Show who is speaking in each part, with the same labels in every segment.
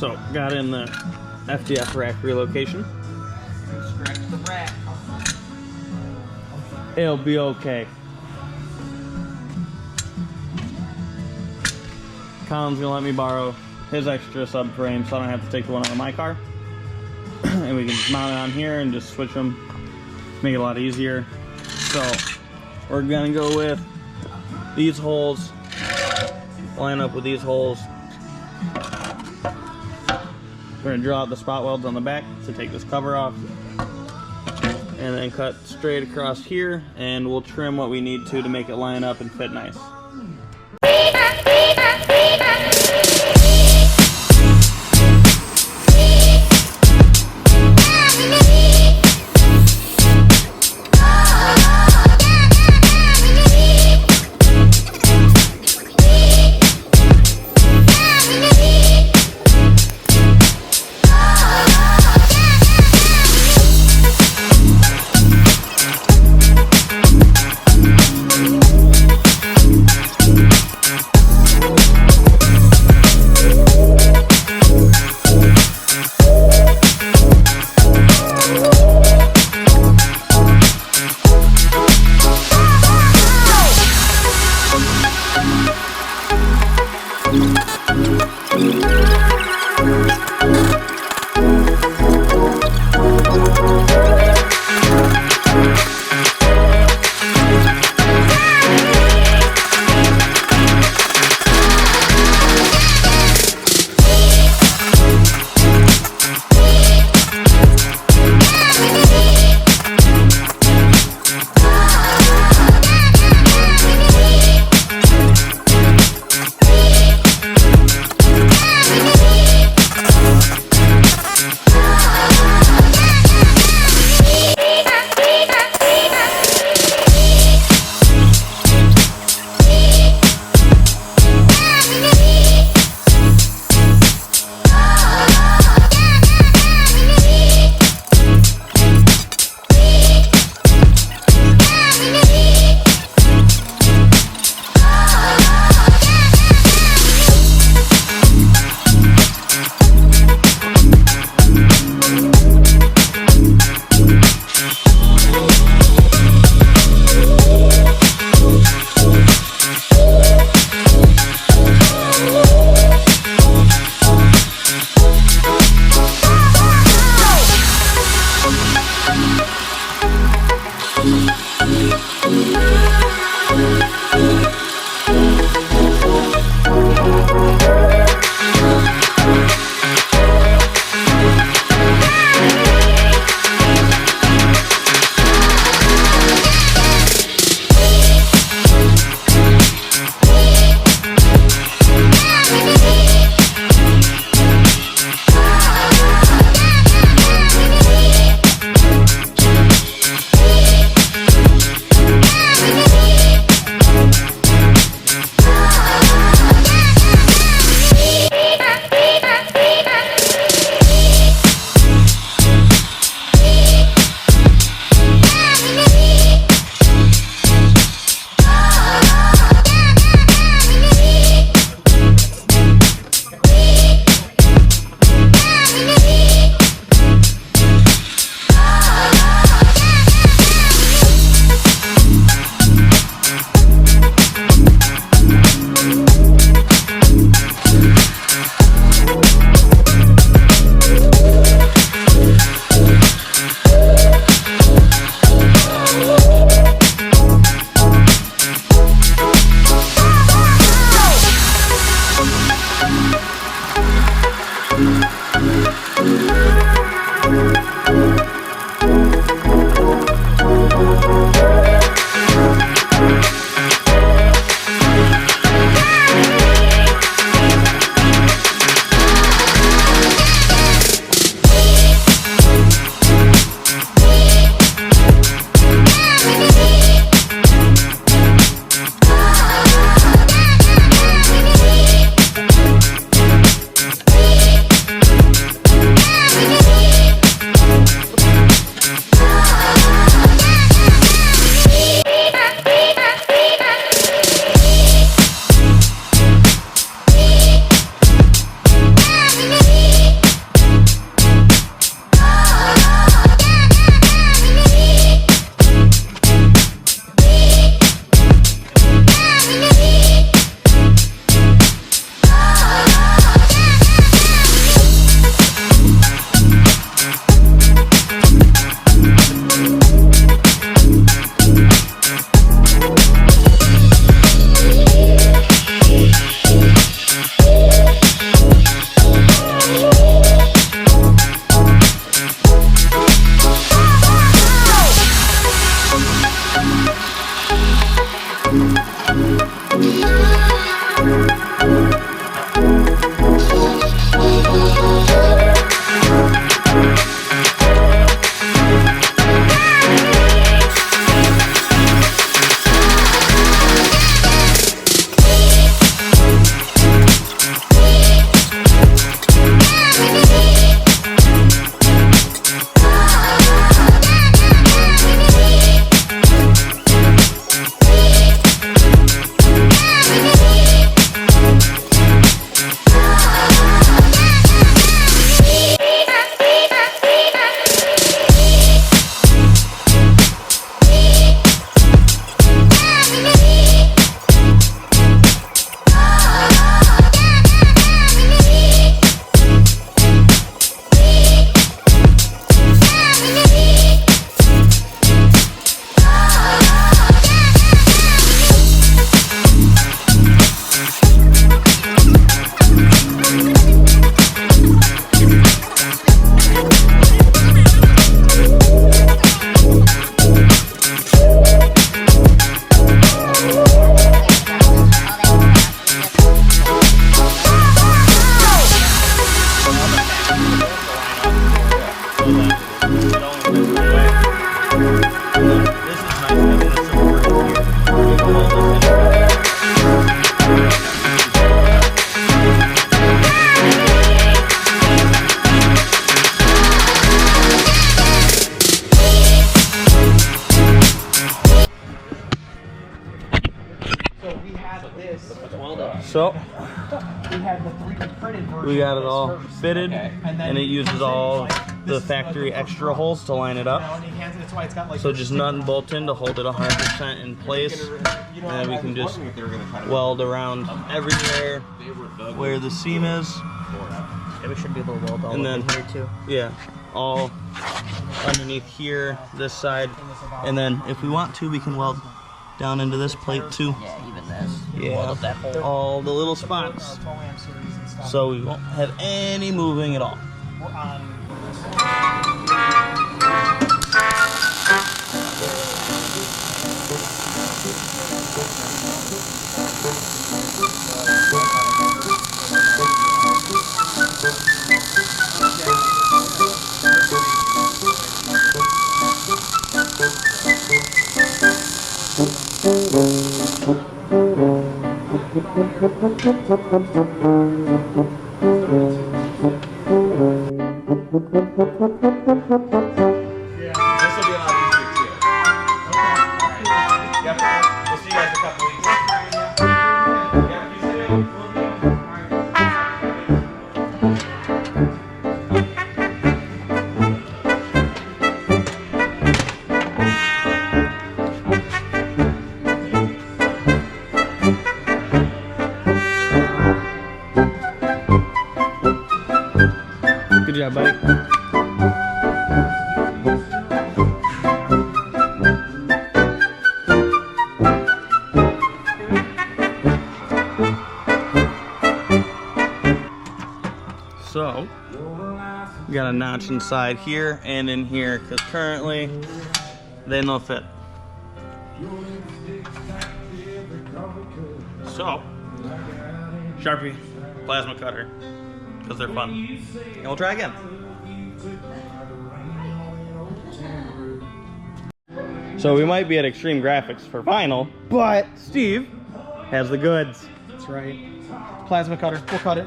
Speaker 1: So, got in the FDF rack relocation.
Speaker 2: Stretch the rack.
Speaker 1: It'll be okay. Colin's gonna let me borrow his extra subframe so I don't have to take the one out of my car. And we can just mount it on here and just switch them. Make it a lot easier. So, we're gonna go with these holes. Line up with these holes. We're gonna draw out the spot welds on the back to take this cover off. And then cut straight across here, and we'll trim what we need to make it line up and fit nice. So
Speaker 2: We had the 3D printed version.
Speaker 1: we got
Speaker 2: of
Speaker 1: it
Speaker 2: this
Speaker 1: all
Speaker 2: first.
Speaker 1: fitted,
Speaker 2: Okay.
Speaker 1: and it uses all the factory extra holes to line it up.
Speaker 2: That's why it's got like
Speaker 1: So just nut and bolt in to hold it 100% in place, and then we can just weld around everywhere where the seam is.
Speaker 3: Yeah, we should be able to weld all
Speaker 1: And
Speaker 3: of
Speaker 1: then-
Speaker 3: it here too.
Speaker 1: Yeah, all underneath here, this side, and then if we want to, we can weld down into this plate too.
Speaker 3: Yeah, even this.
Speaker 1: Yeah,
Speaker 3: Weld up that hole.
Speaker 1: all the little spots, so we won't have any moving at all.
Speaker 2: This will be a lot easier too. Yep. We'll see you guys in a couple weeks. Yep, you said it.
Speaker 1: Good job, buddy. So, we got a notch inside here and in here, because currently they don't fit. So, Sharpie, plasma cutter, because they're fun. And we'll try again. So we might be at Extreme Graphics for vinyl, but Steve has the goods.
Speaker 2: That's right. Plasma cutter. We'll cut it.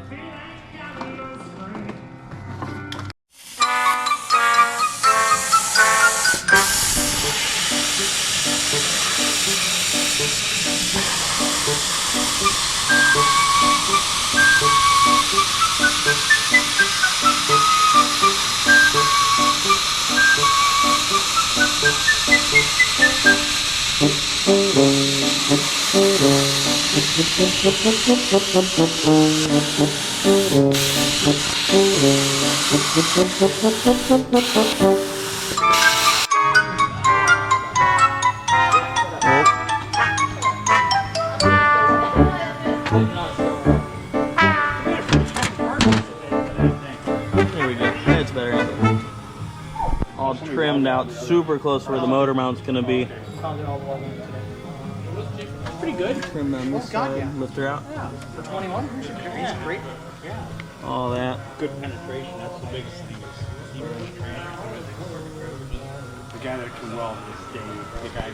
Speaker 1: There we go. It's better. All trimmed out, super close where the motor mount's gonna be.
Speaker 2: Pretty good.
Speaker 1: Trim on this side, lift her out.
Speaker 2: Yeah. For 21, should be great. Yeah.
Speaker 1: all that.
Speaker 2: Good penetration. That's the biggest thing. Is he runs training. The guy that can weld is Dave. The guy